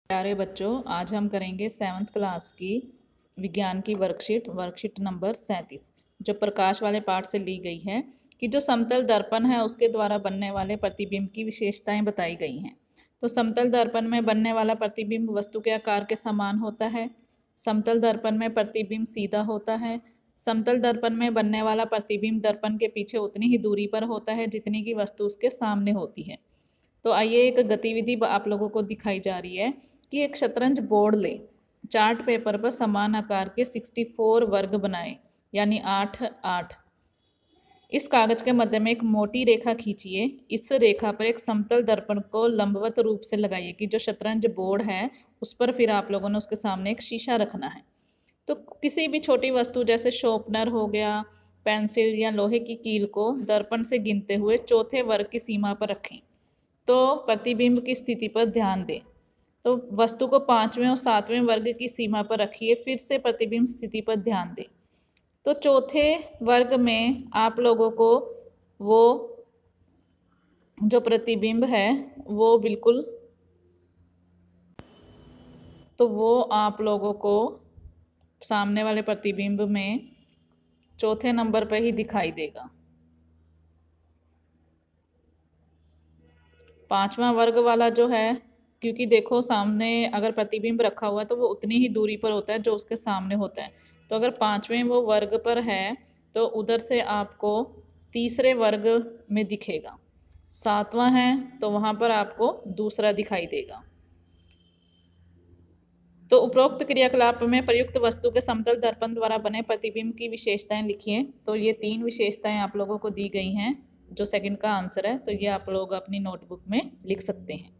प्यारे बच्चों, आज हम करेंगे 7th क्लास की विज्ञान की वर्कशीट नंबर 37, जो प्रकाश वाले पाठ से ली गई है कि जो समतल दर्पण है उसके द्वारा बनने वाले प्रतिबिंब की विशेषताएं बताई गई हैं। तो समतल दर्पण में बनने वाला प्रतिबिंब वस्तु के आकार के समान होता है। समतल दर्पण में प्रतिबिंब सीधा होता है। समतल दर्पण में बनने वाला प्रतिबिंब दर्पण के पीछे उतनी ही दूरी पर होता है जितनी की वस्तु उसके सामने होती है। तो आइए एक गतिविधि आप लोगों को दिखाई जा रही है कि एक शतरंज बोर्ड ले, चार्ट पेपर पर समान आकार के 64 वर्ग बनाए, यानी 8 8। इस कागज के मध्य में एक मोटी रेखा खींचिए। इस रेखा पर एक समतल दर्पण को लंबवत रूप से लगाइए कि जो शतरंज बोर्ड है उस पर फिर आप लोगों ने उसके सामने एक शीशा रखना है। तो किसी भी छोटी वस्तु जैसे शॉर्पनर हो गया, पेंसिल या लोहे की कील को दर्पण से गिनते हुए चौथे वर्ग की सीमा पर रखें। तो प्रतिबिंब की स्थिति पर ध्यान दें। तो वस्तु को 5वें और 7वें वर्ग की सीमा पर रखिए, फिर से प्रतिबिंब स्थिति पर ध्यान दें। तो चौथे वर्ग में आप लोगों को वो जो प्रतिबिंब है वो बिल्कुल, तो वो आप लोगों को सामने वाले प्रतिबिंब में चौथे नंबर पर ही दिखाई देगा। 5वां वर्ग वाला जो है, क्योंकि देखो सामने अगर प्रतिबिंब रखा हुआ है तो वो उतनी ही दूरी पर होता है जो उसके सामने होता है। तो अगर 5वें वो वर्ग पर है तो उधर से आपको तीसरे वर्ग में दिखेगा। 7वां है तो वहाँ पर आपको दूसरा दिखाई देगा। तो उपरोक्त क्रियाकलाप में प्रयुक्त वस्तु के समतल दर्पण द्वारा बने प्रतिबिंब की विशेषताएं लिखिए। तो ये 3 विशेषताएं आप लोगों को दी गई हैं, जो सेकंड का आंसर है। तो ये आप लोग अपनी नोटबुक में लिख सकते हैं।